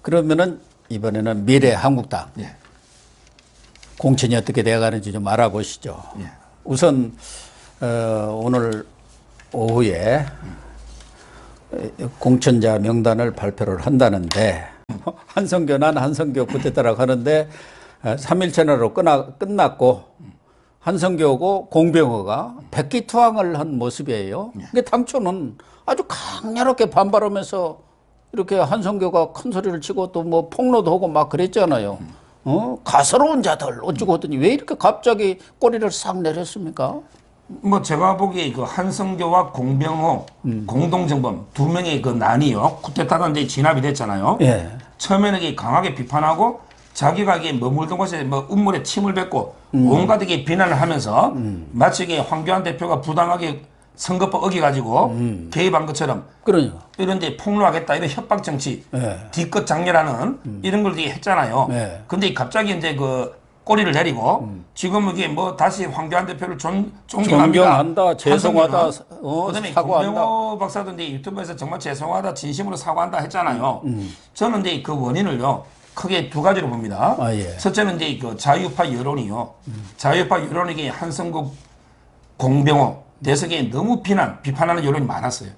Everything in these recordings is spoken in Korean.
그러면은 이번에는 미래 한국당 예. 공천이 어떻게 돼가는지 좀 알아보시죠. 예. 우선 오늘 오후에 공천자 명단을 발표를 한다는데 한성교는 한성교 쿠데타라고 하는데 3일 전으로 끝났고 한성교고 공병호가 백기투항을 한 모습이에요. 근데 당초는 아주 강렬하게 반발하면서 이렇게 한성교가 큰 소리를 치고 또 뭐 폭로도 하고 막 그랬잖아요. 가서로운 자들 어쩌고 하더니 왜 이렇게 갑자기 꼬리를 싹 내렸습니까? 뭐 제가 보기에 그 한성교와 공병호 공동정범 두 명의 그 난이요 쿠데타가 이제 진압이 됐잖아요. 예. 처음에는 이게 강하게 비판하고 자기가 이게 머물던 곳에 뭐 음물에 침을 뱉고 온갖 이게 비난을 하면서 마치 이게 황교안 대표가 부당하게 선거법 어겨가지고 개입한 것처럼 그러니까. 이런 데 폭로하겠다 이런 협박 정치 예. 뒤끝 장렬하는 이런 걸 되게 했잖아요. 예. 근데 갑자기 이제 그 꼬리를 내리고 지금 이게 뭐 다시 황교안 대표를 존경한다, 죄송하다, 그다음에 사과한다. 공병호 박사도 이제 유튜브에서 정말 죄송하다, 진심으로 사과한다 했잖아요. 저는 이제 그 원인을요 크게 두 가지로 봅니다. 아, 예. 첫째는 이제 그 자유파 여론이요. 자유파 여론이 한성국 공병호 대석에 너무 비판하는 여론이 많았어요.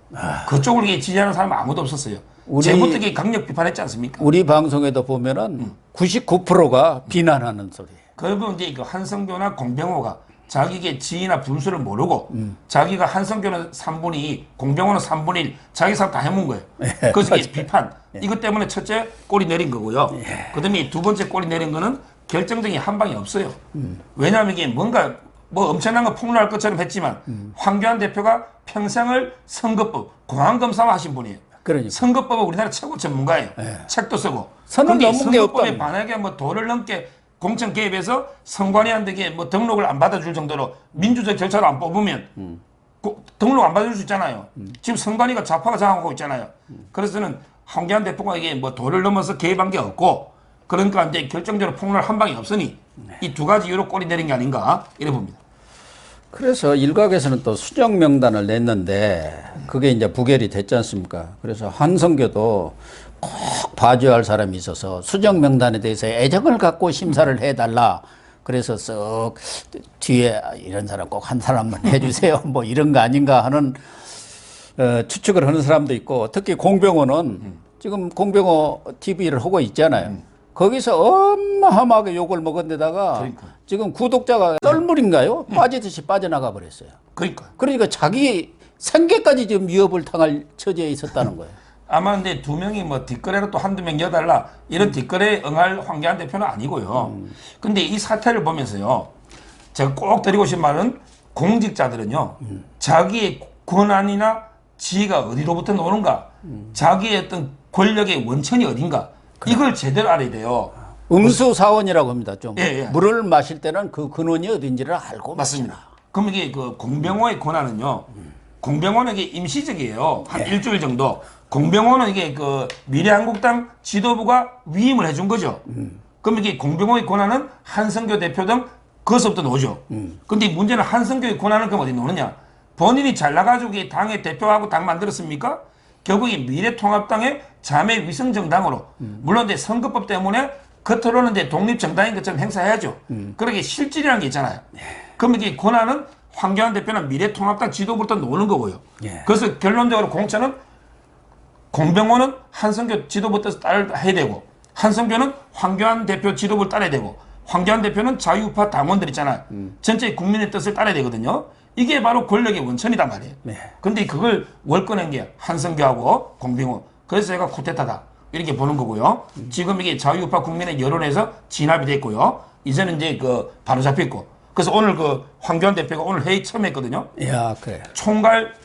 그쪽을 지지하는 사람은 아무도 없었어요. 제부터 강력 비판했지 않습니까? 우리 방송에도 보면은 99%가 비난하는 소리예요. 그리고 이제 그 한성교나 공병호가 자기의 지위나 분수를 모르고 자기가 한성교는 3분의 2, 공병호는 3분의 1, 자기 사업 다 해먹은 거예요. 그래서 이게 비판. 이것 때문에 첫째 꼬리 내린 거고요. 그다음에 두 번째 꼬리 내린 거는 결정적인 한 방이 없어요. 왜냐하면 이게 뭔가 뭐 엄청난 거 폭로할 것처럼 했지만 황교안 대표가 평생을 선거법, 공안검사만 하신 분이에요. 그러니까. 선거법은 우리나라 최고 전문가예요. 책도 쓰고. 선을 넘은 게 선거법에 없다. 만약에 뭐 돈을 넘게 공천 개입해서 선관위한테 뭐 등록을 안 받아줄 정도로 민주적 절차로 안 뽑으면 등록 안 받아줄 수 있잖아요. 지금 선관위가 좌파가 장악하고 있잖아요. 그래서 저는 황교안 대표가 이게 뭐 돈을 넘어서 개입한 게 없고 그러니까 이제 결정적으로 폭로할 한 방이 없으니 이 두 가지 이유로 꼬리 내린 게 아닌가 이래 봅니다. 그래서 일각에서는 또 수정 명단을 냈는데 그게 이제 부결이 됐지 않습니까? 그래서 한성교도 꼭 봐줘야 할 사람이 있어서 수정 명단에 대해서 애정을 갖고 심사를 해달라. 그래서 쓱 뒤에 이런 사람 꼭 한 사람만 해주세요. 뭐 이런 거 아닌가 하는 추측을 하는 사람도 있고 특히 공병호는 지금 공병호 TV를 하고 있잖아요. 거기서 어마어마하게 욕을 먹은 데다가 지금 구독자가 썰물인가요? 빠지듯이 빠져나가 버렸어요. 그러니까 자기 생계까지 지금 위협을 당할 처지에 있었다는 거예요. 아마 근데 두 명이 뭐 뒷거래로 또 한두 명 여달라 이런 뒷거래에 응할 황교안 대표는 아니고요. 근데 이 사태를 보면서요. 제가 꼭 드리고 싶은 말은 공직자들은요. 자기의 권한이나 지위가 어디로부터 오는가 자기의 어떤 권력의 원천이 어딘가 이걸 제대로 알아야 돼요. 응수사원이라고 합니다. 좀 예. 물을 마실 때는 그 근원이 어딘지를 알고 맞습니다. 마시라. 그럼 이게 그 공병호의 권한은요. 공병호는 이게 임시적이에요. 한 일주일 정도. 공병호는 이게 그 미래한국당 지도부가 위임을 해준 거죠. 그럼 이게 공병호의 권한은 한성교 대표 등 그것부터 나오죠. 근데 문제는 한성교의 권한은 그럼 어디 나오느냐? 본인이 잘 나가지고 당의 대표하고 당 만들었습니까? 결국 이 미래통합당의 자매 위성정당으로 물론 이제 선거법 때문에 겉으로는 이제 독립정당인 것처럼 행사해야죠. 그러게 실질이라는 게 있잖아요. 그럼 이게 권한은 황교안 대표는 미래통합당 지도부터 노는 거고요. 그래서 결론적으로 공천은 공병호는 한성교 지도부터 따라야 되고 한성교는 황교안 대표 지도부를 따라야 되고 황교안 대표는 자유파 당원들 있잖아요. 전체 국민의 뜻을 따라야 되거든요. 이게 바로 권력의 원천이단 말이에요. 근데 그걸 월권한 게 한성교하고 공병호. 그래서 제가 쿠데타다 이렇게 보는 거고요. 지금 이게 자유파 국민의 여론에서 진압이 됐고요. 이제는 이제 그 바로 잡혔고. 그래서 오늘 그 황교안 대표가 오늘 회의 처음 했거든요. 야, 그래. 총괄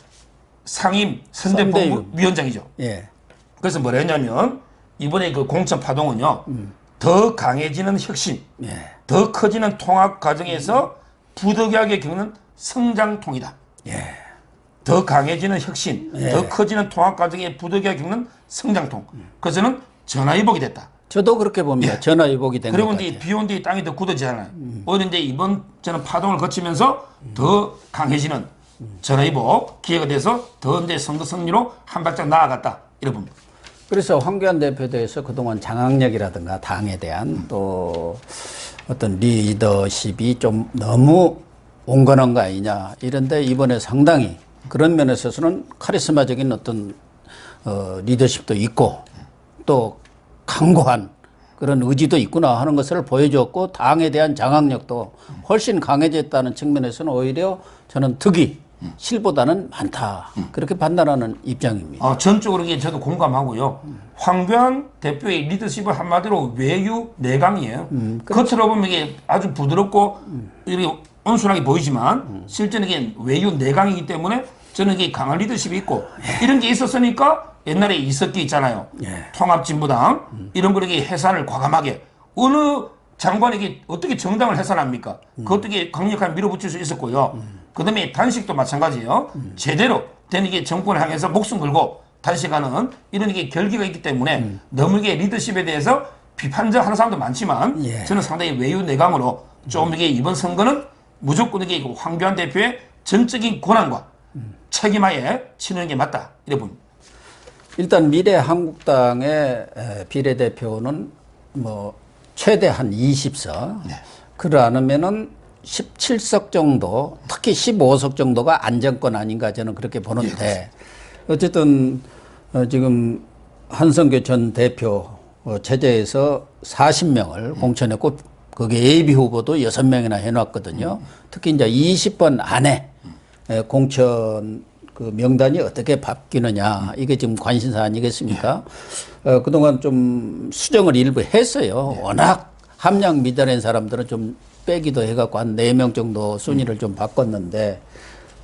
상임 선대본부 위원장이죠. 예. 그래서 뭐라 했냐면 이번에 그 공천 파동은요. 더 강해지는 혁신, 더 커지는 통합 과정에서 부득이하게 겪는 성장통이다. 더 강해지는 혁신, 더 커지는 통합 과정에 부득이하게 겪는 성장통. 그래서는 전화위복이 됐다. 저도 그렇게 봅니다. 전화위복이 된 것 그리고 같아요. 이제 비 온 뒤에 땅이 더 굳어지잖아요. 오히려 이제 이번 저는 파동을 거치면서 더 강해지는 전화위복 기회가 돼서 더 이제 선거 승리로 한 발짝 나아갔다. 이래 봅니다. 그래서 황교안 대표에 대해서 그동안 장악력이라든가 당에 대한 또 어떤 리더십이 좀 너무 온건한 거 아니냐 이런데 이번에 상당히 그런 면에 있어서는 카리스마적인 어떤 리더십도 있고 또 강고한 그런 의지도 있구나 하는 것을 보여줬고 당에 대한 장악력도 훨씬 강해졌다는 측면에서는 오히려 저는 득이 실보다는 많다 그렇게 판단하는 입장입니다. 전적으로 이게 저도 공감하고요. 황교안 대표의 리더십은 한마디로 외유 내강이에요. 겉으로 보면 이게 아주 부드럽고 이렇게 온순하게 보이지만 실제는 이게 외유 내강이기 때문에 저는 이게 강한 리더십이 있고 이런 게 있었으니까 옛날에 이석기 있잖아요. 통합진보당 이런 거를 해산을 과감하게 어느 장관에게 어떻게 정당을 해산합니까? 그 어떻게 강력하게 밀어붙일 수 있었고요. 그다음에 단식도 마찬가지예요. 제대로 된 이게 정권을 향해서 목숨 걸고 단식하는 이런 이게 결기가 있기 때문에 너무 이게 리더십에 대해서 비판하는 사람도 많지만 저는 상당히 외유 내강으로 좀 이게 이번 선거는 무조건 이게 황교안 대표의 전적인 권한과 책임하에 치는 게 맞다 이래 봅니다. 일단 미래한국당의 비례대표는 뭐 최대 한 20석. 그러 않으면은 17석 정도, 특히 15석 정도가 안정권 아닌가 저는 그렇게 보는데 어쨌든 지금 한성교 전 대표 체제에서 40명을 공천했고 거기에 예비 후보도 6명이나 해놨거든요. 특히 이제 20번 안에 공천 그 명단이 어떻게 바뀌느냐 이게 지금 관심사 아니겠습니까? 그동안 좀 수정을 일부 했어요. 워낙 함량 미달인 사람들은 좀 빼기도 해갖고 한 4명 정도 순위를 좀 바꿨는데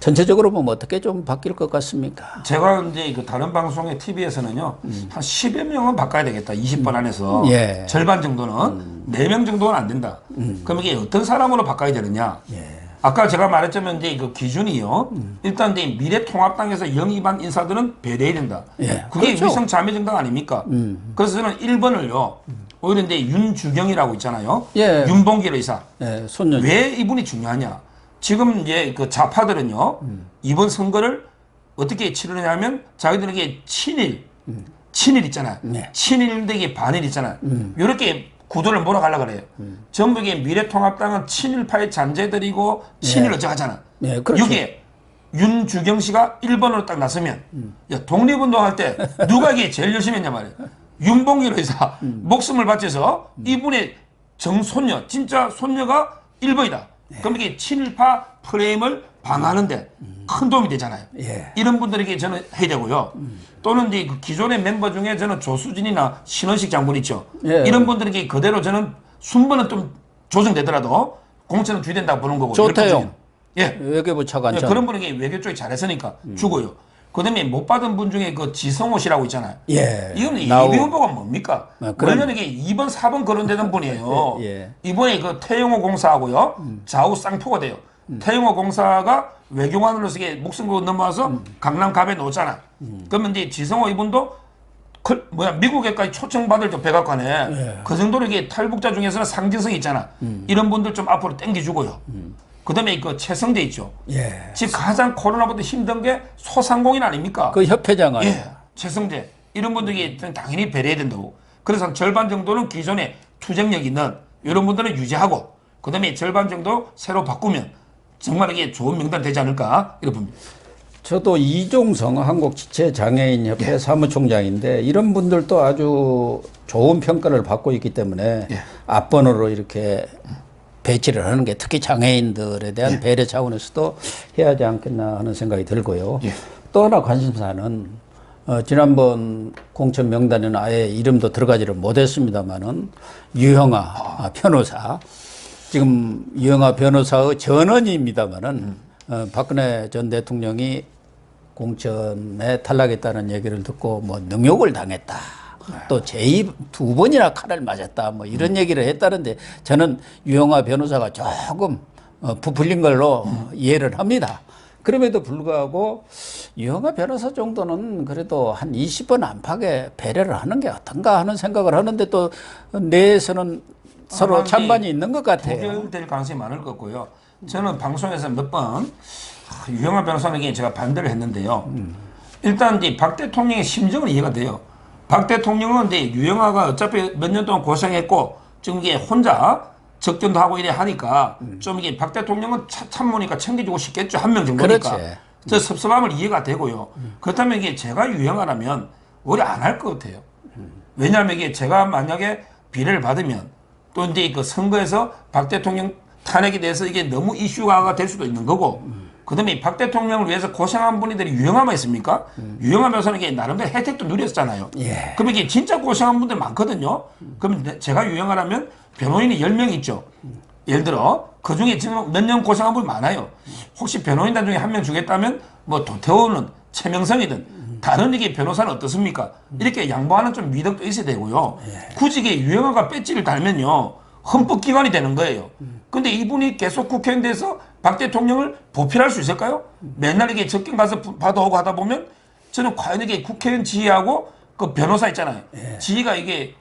전체적으로 보면 어떻게 좀 바뀔 것 같습니까? 제가 이제 그 다른 방송의 TV에서는요 한 10여 명은 바꿔야 되겠다. 20번 안에서 절반 정도는 4명 정도는 안 된다. 그럼 이게 어떤 사람으로 바꿔야 되느냐? 아까 제가 말했자면 이제 그 기준이요. 일단 이제 미래통합당에서 영입한 인사들은 배려해야 된다. 그게 그렇죠. 위성자매정당 아닙니까? 그래서 저는 1번을요. 오히려 이제 윤주경이라고 있잖아요. 윤봉길 의사. 손녀. 왜 이분이 중요하냐? 지금 이제 그 좌파들은요. 이번 선거를 어떻게 치르냐면 자기들에게 친일 있잖아요. 친일되게 반일 있잖아요. 이렇게 구도를 몰아가려고 그래요. 전부 이게 미래통합당은 친일파의 잔재들이고 친일 어쩌고 하잖아. 그렇죠. 여기에 윤주경 씨가 1번으로 딱 나서면 야, 독립운동할 때 누가 이게 제일 열심히 했냐 말이에요. 윤봉길 의사 목숨을 바쳐서 이분의 정손녀 진짜 손녀가 1번이다. 그럼 이게 친일파 프레임을 방어하는데 큰 도움이 되잖아요. 이런 분들에게 저는 해야 되고요. 또는 이제 그 기존의 멤버 중에 저는 조수진이나 신원식 장군 있죠. 이런 분들에게 그대로 저는 순번은 좀 조정되더라도 공천은 줘야 된다고 보는 거고. 조태용. 외교부 외교부 차관장. 그런 분에게 외교 쪽이 잘했으니까 주고요. 그다음에 못 받은 분 중에 그 지성호 씨라고 있잖아요. 이거는 예비 후보가 뭡니까? 원래는 이게 2번, 4번 거론되던 분이에요. 이번에 그 태영호 공사하고요. 좌우 쌍포가 돼요. 태영호 공사가 외교관으로서 이게 목숨 걸고 넘어와서 강남 갑에 놓잖아. 그러면 이제 지성호 이분도 미국에까지 초청받을 저 백악관에 그 정도로 이게 탈북자 중에서는 상징성이 있잖아. 이런 분들 좀 앞으로 땡겨주고요. 그다음에 그 최성재 있죠. 지금 가장 코로나보다 힘든 게 소상공인 아닙니까? 그 협회장 아니에요. 최성재 이런 분들이 당연히 배려해야 된다고. 그래서 절반 정도는 기존에 투쟁력 있는 이런 분들은 유지하고 그다음에 절반 정도 새로 바꾸면 정말 이게 좋은 명단 되지 않을까 이렇게 봅니다. 저도 이종성 한국지체장애인협회 사무총장인데 이런 분들도 아주 좋은 평가를 받고 있기 때문에 앞번호로 이렇게 배치를 하는 게 특히 장애인들에 대한 배려 차원에서도 해야 하지 않겠나 하는 생각이 들고요. 또 하나 관심사는 지난번 공천 명단에는 아예 이름도 들어가지를 못했습니다만은 유형아 변호사 지금 유형아 변호사의 전원입니다만은 박근혜 전 대통령이 공천에 탈락했다는 얘기를 듣고 뭐 능욕을 당했다. 또 제2 두 번이나 칼을 맞았다. 뭐 이런 얘기를 했다는데 저는 유영아 변호사가 조금 부풀린 걸로 이해를 합니다. 그럼에도 불구하고 유영아 변호사 정도는 그래도 한 20번 안팎의 배려를 하는 게 어떤가 하는 생각을 하는데 또 내에서는 서로 찬반이 있는 것 같아요. 부결될 가능성이 많을 것 같고요. 저는 방송에서 몇 번 유영아 변호사에게 제가 반대를 했는데요. 일단 이제 박 대통령의 심정은 이해가 돼요. 박 대통령은 이제 유영아가 어차피 몇 년 동안 고생했고 지금 이게 혼자 접견도 하고 이래 하니까 좀 이게 박 대통령은 참모니까 챙겨주고 싶겠죠. 한 명 정도니까. 그렇지. 저 섭섭함을 이해가 되고요. 그렇다면 이게 제가 유영아라면 오래 안 할 것 같아요. 왜냐하면 이게 제가 만약에 비례를 받으면 또 이제 그 선거에서 박 대통령 탄핵에 대해서 이게 너무 이슈가 될 수도 있는 거고 그다음에 박 대통령을 위해서 고생한 분들이 유영아만 있습니까? 유영아 변호사는 이게 나름대로 혜택도 누렸잖아요. 예. 그럼 이게 진짜 고생한 분들 많거든요. 그럼 제가 유영아라면 변호인이 10명 있죠. 예를 들어 그중에 지금 몇 년 고생한 분 많아요. 혹시 변호인단 중에 한 명 주겠다면 뭐 도태우는 최명성이든 다른 이게 변호사는 어떻습니까? 이렇게 양보하는 좀 미덕도 있어야 되고요. 굳이 이게 유영아가 배지를 달면요. 헌법기관이 되는 거예요. 근데 이분이 계속 국회의원 돼서 박 대통령을 보필할 수 있을까요? 맨날 이게 접견 가서 받아오고 하다 보면 저는 과연 이게 국회의원 지휘하고 그 변호사 있잖아요. 지휘가 이게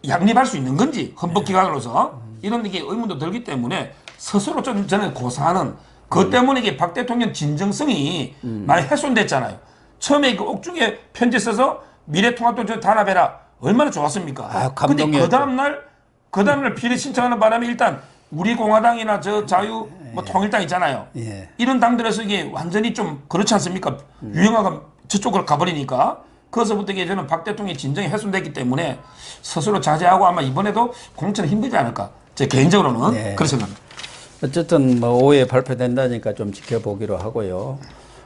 양립할 수 있는 건지 헌법기관으로서 이런 이게 의문도 들기 때문에 스스로 좀 저는 고사하는 그것 때문에 이게 박 대통령 진정성이 많이 훼손됐잖아요. 처음에 그 옥중에 편지 써서 미래통합도 저 단합해라 얼마나 좋았습니까? 아, 근데 감동이었죠. 그 다음날 비례 신청하는 바람에 일단 우리 공화당이나 저 자유 뭐 통일당 있잖아요. 예. 이런 당들에서 이게 완전히 좀 그렇지 않습니까? 유영아가 저쪽으로 가버리니까 그것부터 이게 저는 박 대통령의 진정이 훼손됐기 때문에 스스로 자제하고 아마 이번에도 공천은 힘들지 않을까. 제 개인적으로는 네. 그렇게 생각합니다. 어쨌든 뭐 오후에 발표된다니까 좀 지켜보기로 하고요.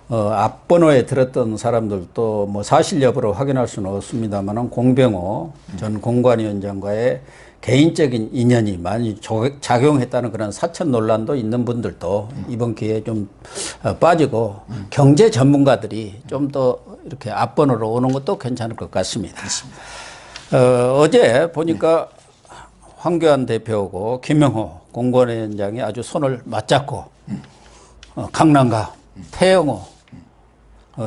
앞번호에 들었던 사람들도 뭐 사실 여부를 확인할 수는 없습니다만은 공병호 전 공관위원장과의 개인적인 인연이 많이 작용했다는 그런 사천 논란도 있는 분들도 이번 기회에 좀 빠지고 경제 전문가들이 좀 더 이렇게 앞번호로 오는 것도 괜찮을 것 같습니다. 어제 보니까 황교안 대표하고 김영호 공관위원장이 아주 손을 맞잡고 강남가 태영호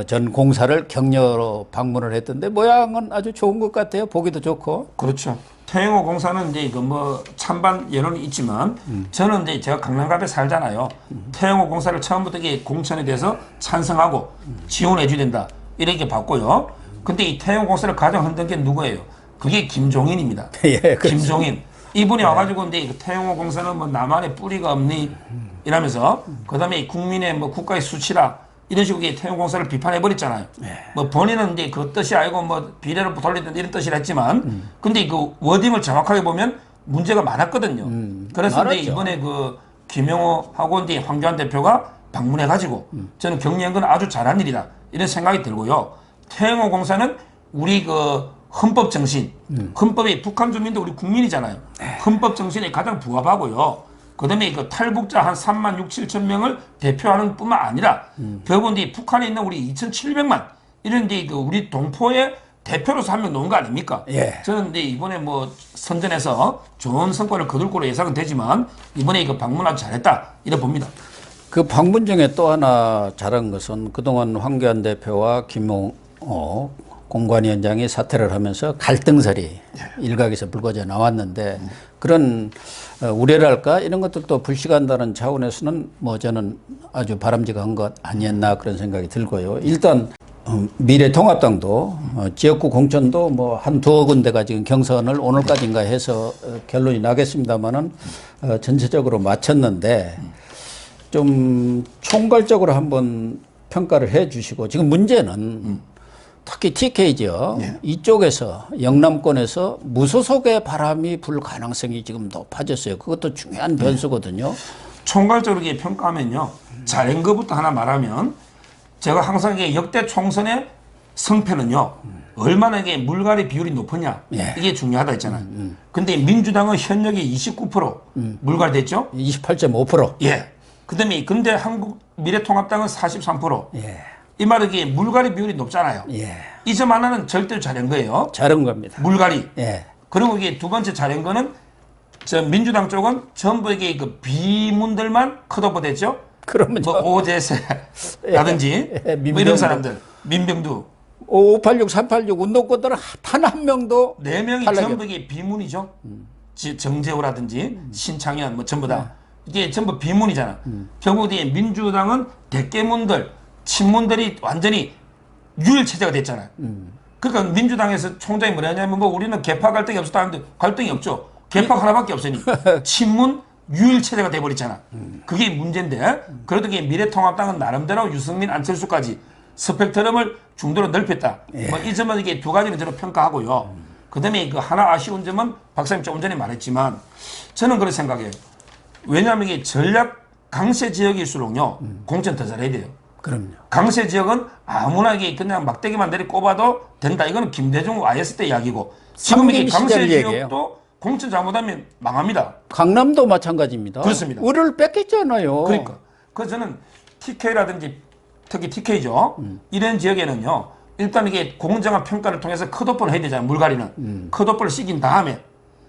전 공사를 격려로 방문을 했던데 모양은 아주 좋은 것 같아요. 보기도 좋고. 그렇죠. 태영호 공사는 이제 그 뭐 찬반 여론이 있지만 저는 이제 제가 강남갑에 살잖아요. 태영호 공사를 처음부터 이게 공천에 대해서 찬성하고 지원해 줘야 된다 이렇게 봤고요. 근데 이 태영호 공사를 가장 흔든 게 누구예요? 그게 김종인입니다. 예, 그렇습니다. 김종인 이분이 와가지고 이제 그 태영호 공사는 뭐 나만의 뿌리가 없니 이러면서 그다음에 국민의 뭐 국가의 수치라 이런 식으로 태영 공사를 비판해 버렸잖아요. 뭐 본인은 이제 그 뜻이 아니고 뭐 비례를 돌리든 이런 뜻이라 했지만, 근데 그 워딩을 정확하게 보면 문제가 많았거든요. 그래서 많았죠. 이제 이번에 그 김영호하고 이제 황교안 대표가 방문해 가지고 저는 격려한 건 아주 잘한 일이다 이런 생각이 들고요. 태영호 공사는 우리 그 헌법 정신, 헌법이 북한 주민도 우리 국민이잖아요. 헌법 정신에 가장 부합하고요. 그다음에 그 탈북자 한 3만 6, 7천 명을 대표하는 뿐만 아니라 결국은 이제 북한에 있는 우리 2,700만 이런 이제 그 우리 동포의 대표로서 한 명 놓은 거 아닙니까? 예. 저는 이제 이번에 뭐 선전해서 좋은 성과를 거둘 거로 예상은 되지만 이번에 그 방문 아주 잘했다 이래 봅니다. 그 방문 중에 또 하나 잘한 것은 그동안 황교안 대표와 김용호 공관위원장이 사퇴를 하면서 갈등설이 일각에서 불거져 나왔는데 그런 우려랄까 이런 것들도 불식한다는 차원에서는 뭐 저는 아주 바람직한 것 아니었나 그런 생각이 들고요. 일단 미래통합당도 지역구 공천도 뭐 한 두어 군데가 지금 경선을 오늘까지인가 해서 결론이 나겠습니다만은 전체적으로 마쳤는데 좀 총괄적으로 한번 평가를 해 주시고 지금 문제는 특히 TK죠. 이쪽에서 영남권에서 무소속의 바람이 불 가능성이 지금 높아졌어요. 그것도 중요한 변수거든요. 총괄적으로 이렇게 평가하면요. 잘한 것부터 하나 말하면 제가 항상 이게 역대 총선의 성패는요. 얼마나 이게 물갈이 비율이 높으냐. 예. 이게 중요하다 했잖아요. 근데 민주당은 현역이 29% 물갈됐죠. 28.5%. 예. 그다음에 근데 한국 미래통합당은 43%. 예. 이 말은 이게 물갈이 비율이 높잖아요. 예. 이 점 하나는 절대로 잘한 거예요. 잘한 겁니다. 물갈이. 예. 그리고 이게 두 번째 잘한 거는 저 민주당 쪽은 전부 이게 그 비문들만 컷오프 됐죠. 그러면 뭐 오재세라든지 예, 뭐 이런 사람들 민병두 586, 386 운동권들은 단 한 명도 네 명이 탈락이요. 전부 이게 비문이죠. 정재호라든지 신창현 뭐 전부 다 이게 전부 비문이잖아. 결국 이제 민주당은 대깨문들 친문들이 완전히 유일 체제가 됐잖아요. 그러니까 민주당에서 총장이 뭐라 하냐면 뭐 우리는 개파 갈등이 없었다는데 갈등이 없죠. 개파 하나밖에 없으니 친문 유일체제가 돼버렸잖아. 그게 문제인데 그래도 이게 미래통합당은 나름대로 유승민 안철수까지 스펙트럼을 중도로 넓혔다. 뭐 이 점은 이게 두 가지를 저는 평가하고요. 그다음에 그 하나 아쉬운 점은 박사님 조금 전에 말했지만 저는 그렇게 생각해요. 왜냐하면 이게 전략 강세 지역일수록요 공천 더 잘해야 돼요. 그럼요. 강세 지역은 아무나 이게 그냥 막대기만 내리 꼽아도 된다. 이거는 김대중 IS 때 이야기고 지금 이게 상김 강세 시절 지역도 얘기예요. 공천 잘못하면 망합니다. 강남도 마찬가지입니다. 그렇습니다. 우리를 뺏겼잖아요. 그러니까 그래서 저는 TK라든지 특히 TK죠. 이런 지역에는요. 일단 이게 공정한 평가를 통해서 컷오프를 해야 되잖아요. 물갈이는. 컷오프를 시킨 다음에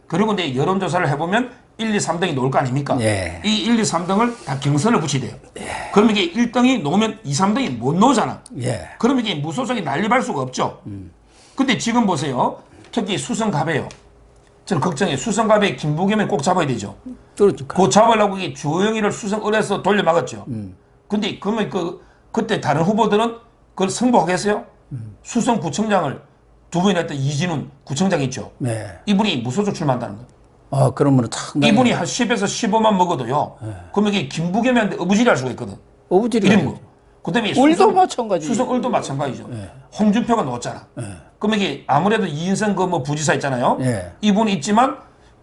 그리고 이제 여론조사를 해보면 1, 2, 3등이 놓을 거 아닙니까? 예. 이 1, 2, 3등을 다 경선을 붙여야 돼요. 그러면 이게 1등이 놓으면 2, 3등이 못 놓잖아. 예. 그러면 이게 무소속이 난립할 수가 없죠. 근데 지금 보세요. 특히 수성갑에요. 저는 걱정해요. 수성갑에 김부겸을 꼭 잡아야 되죠. 그렇죠. 그 잡으려고 이게 주영이를 수성을에서 돌려막았죠. 근데 그러면 그때 다른 후보들은 그걸 승복하겠어요? 수성구청장을 두 번이나 했던 이진훈 구청장이 있죠. 네. 이분이 무소속 출마한다는 거예요. 아, 그러면 상당히 이분이 한 10에서 15만 먹어도요. 그러면 이게 김부겸한테 어부질이 할 수가 있거든. 어부질이 이런 거. 그다음에 울도 마찬가지. 수성을도 마찬가지죠. 홍준표가 넣었잖아. 그러면 이게 아무래도 이인성 그 뭐 부지사 있잖아요. 예. 이분이 있지만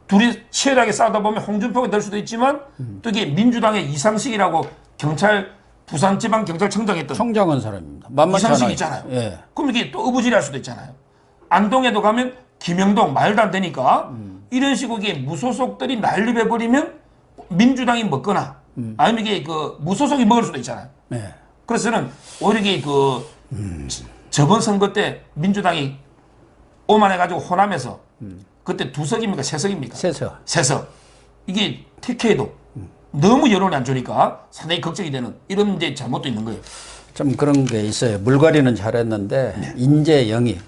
둘이 치열하게 싸우다 보면 홍준표가 될 수도 있지만 또 이게 민주당의 이상식이라고 경찰 부산지방경찰청장 했던 청장한 사람입니다. 만만치 이상식 않아요. 있잖아요. 예. 그럼 이게 또 어부질이 할 수도 있잖아요. 안동에도 가면 김영동 말도 안 되니까 이런 식으로 이게 무소속들이 난립해버리면 민주당이 먹거나 아니면 이게 그 무소속이 먹을 수도 있잖아요. 네. 그래서 저는 오히려 이게 그 저번 선거 때 민주당이 오만해가지고 호남에서 그때 두 석입니까? 세 석입니까? 세서. 세석. 이게 TK도 너무 여론이 안 좋으니까 상당히 걱정이 되는 이런 이제 잘못도 있는 거예요. 좀 그런 게 있어요. 물갈이는 잘했는데 인재 영입.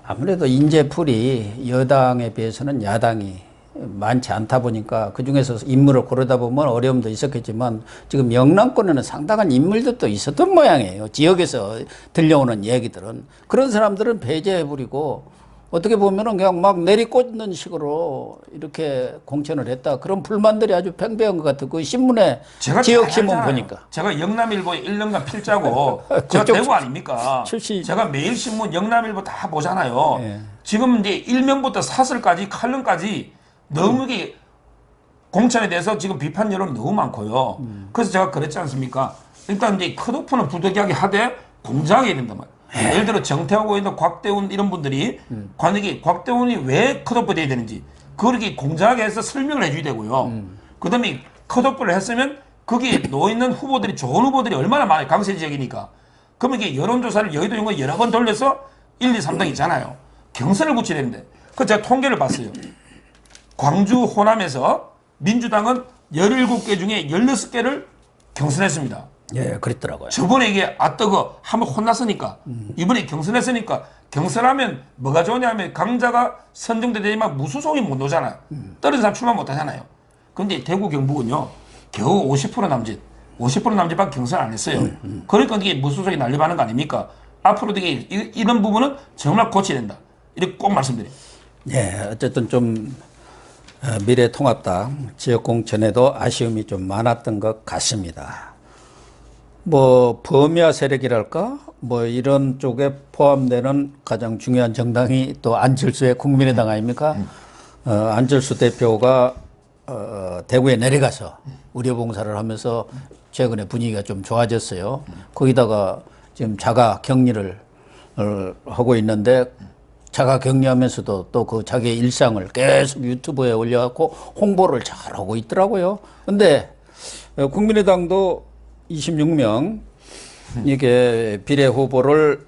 아무래도 인재풀이 여당에 비해서는 야당이 많지 않다 보니까 그중에서 인물을 고르다 보면 어려움도 있었겠지만 지금 영남권에는 상당한 인물들도 있었던 모양이에요. 지역에서 들려오는 얘기들은. 그런 사람들은 배제해버리고 어떻게 보면은 그냥 막 내리꽂는 식으로 이렇게 공천을 했다. 그런 불만들이 아주 팽배한 것 같아요. 그 신문에 지역 신문 보니까. 제가 영남일보에 1년간 필자고 제가 그쪽 대구 아닙니까? 출신. 제가 매일신문 영남일보 다 보잖아요. 예. 지금 이제 일면부터 사설까지 칼럼까지 너무 이게 공천에 대해서 지금 비판 여론이 너무 많고요. 그래서 제가 그랬지 않습니까? 일단 이제 컷오프는 부득이하게 하되 공정하게 해야 된단 말이에요. 예를 들어 정태호 의원도 곽대훈 이런 분들이 관역이 곽대훈이 왜 컷오프 돼야 되는지 그렇게 공정하게 해서 설명을 해줘야 되고요. 그다음에 컷오프를 했으면 거기에 놓여있는 후보들이 좋은 후보들이 얼마나 많아요. 강세 지역이니까. 그러면 이게 여론조사를 여의도 연구 여러 번 돌려서 1, 2, 3등 있잖아요. 경선을 붙여야 되는데 그 제가 통계를 봤어요. 광주 호남에서 민주당은 17개 중에 16개를 경선했습니다. 예, 그랬더라고요. 저번에 이게 아뜨거 한번 혼났으니까 이번에 경선했으니까 경선하면 뭐가 좋냐면 강자가 선정되지만 무소속이 못 오잖아요. 떨어진 사람 출마 못 하잖아요. 그런데 대구 경북은요 겨우 50% 남짓 50% 남짓밖에 경선 안 했어요. 그러니까 이게 무소속이 난립하는 거 아닙니까? 앞으로도 이게 이런 부분은 정말 고쳐야 된다. 이렇게 꼭 말씀드려요. 예, 어쨌든 좀 미래통합당 지역공천에도 아쉬움이 좀 많았던 것 같습니다. 뭐 범야 세력이랄까 뭐 이런 쪽에 포함되는 가장 중요한 정당이 또 안철수의 국민의당 아닙니까? 안철수 대표가 대구에 내려가서 의료봉사를 하면서 최근에 분위기가 좀 좋아졌어요. 거기다가 지금 자가 격리를 하고 있는데 자가 격리하면서도 또 그 자기의 일상을 계속 유튜브에 올려갖고 홍보를 잘 하고 있더라고요. 근데 국민의당도 26명 이게 비례 후보를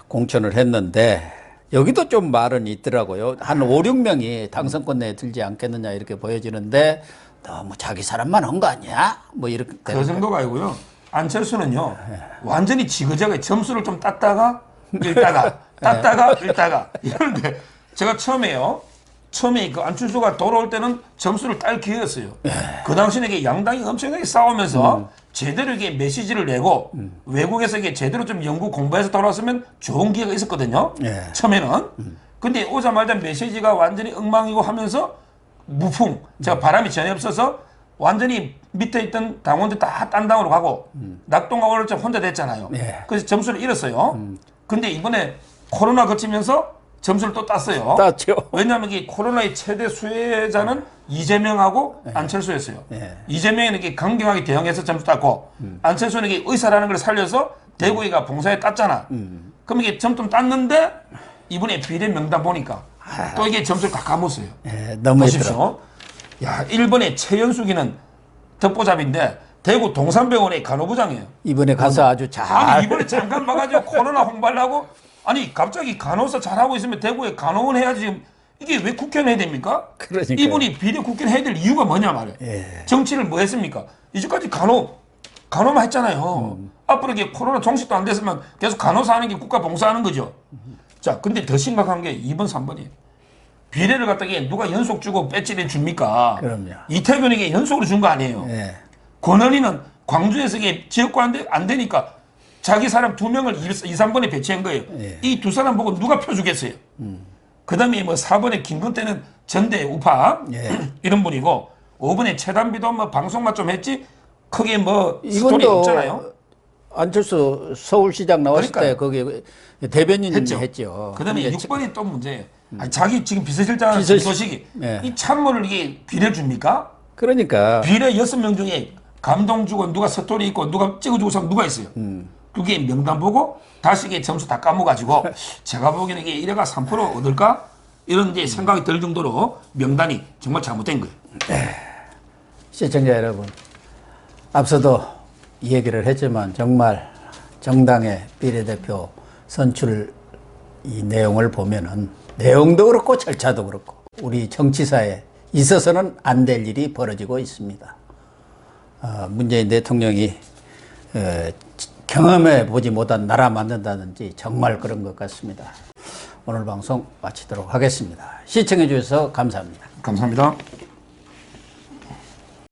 공천을 했는데 여기도 좀 말은 있더라고요. 한 5, 6명이 당선권 내에 들지 않겠느냐 이렇게 보여지는데 너무 자기 사람만 한 거 아니야? 뭐 이렇게. 그 정도가 아니고요. 안철수는요 완전히 지그재그 점수를 좀 땄다가 읽다가 이러는데 제가 처음에 그 안철수가 돌아올 때는 점수를 딸 기회였어요. 그 당시에 이게 양당이 엄청나게 싸우면서 제대로 이게 메시지를 내고 외국에서 이게 제대로 좀 연구 공부해서 돌아왔으면 좋은 기회가 있었거든요. 예. 처음에는. 근데 오자마자 메시지가 완전히 엉망이고 하면서 무풍, 제가 바람이 전혀 없어서 완전히 밑에 있던 당원들 다 딴 당으로 가고 낙동강 오늘쯤 혼자 됐잖아요. 예. 그래서 점수를 잃었어요. 근데 이번에 코로나 거치면서 점수를 또 땄어요. 땄죠. 왜냐하면 이 코로나의 최대 수혜자는 이재명하고 안철수였어요. 예. 이재명은 이게 강경하게 대응해서 점수 땄고 안철수는 이게 의사라는 걸 살려서 대구이가 봉사에 땄잖아. 그럼 이게 점수 좀 땄는데 이번에 비례 명단 보니까 또 이게 점수를 다 까먹었어요. 예, 너무 보십시오. 야, 1번에 최연숙이는 덕보잡인데 대구 동산병원의 간호부장이에요. 이번에 가서 아주 잘. 아니 이번에 잠깐 봐가지고 코로나 홍보하려고 아니 갑자기 간호사 잘하고 있으면 대구에 간호원 해야지 이게 왜 국회의원 해야 됩니까? 그러니까요. 이분이 비례 국회의원 해야 될 이유가 뭐냐 말이에요. 예. 정치를 뭐 했습니까? 이제까지 간호만 했잖아요. 앞으로 이게 코로나 종식도 안 됐으면 계속 간호사 하는 게 국가 봉사하는 거죠. 자, 근데 더 심각한 게 2번, 3번이에요. 비례를 갖다가 누가 연속 주고 배지를 줍니까? 그럼요. 이태균에게 연속으로 준 거 아니에요. 예. 권은희는 광주에서 이게 지역구 안 되니까 자기 사람 2명을 2, 3번에 배치한 거예요. 예. 이 두 사람 보고 누가 표주겠어요? 그 다음에 뭐 4번에 김건태는 전대 우파 예. 이런 분이고 5번에 최단비도 뭐 방송만 좀 했지 크게 뭐 스토리 없잖아요. 안철수 서울시장 나왔을 때 그러니까요. 거기 대변인이 했죠. 했죠. 그 다음에 근데 6번이 또 문제예요. 아니, 자기 지금 비서실장 비서실- 소식이 예. 이 참모를 이게 비례 줍니까? 그러니까 비례 6명 중에 감동 주고 누가 스토리 있고 누가 찍어주고 사람 누가 있어요? 그게 명단 보고 다시 이게 점수 다 까먹어가지고 제가 보기에는 이게 1회가 3% 얻을까? 이런 이제 생각이 들 정도로 명단이 정말 잘못된 거예요. 시청자 여러분, 앞서도 얘기를 했지만 정말 정당의 비례대표 선출 이 내용을 보면은 내용도 그렇고 절차도 그렇고 우리 정치사에 있어서는 안 될 일이 벌어지고 있습니다. 문재인 대통령이 경험해 보지 못한 나라 만든다든지 정말 그런 것 같습니다. 오늘 방송 마치도록 하겠습니다. 시청해 주셔서 감사합니다. 감사합니다.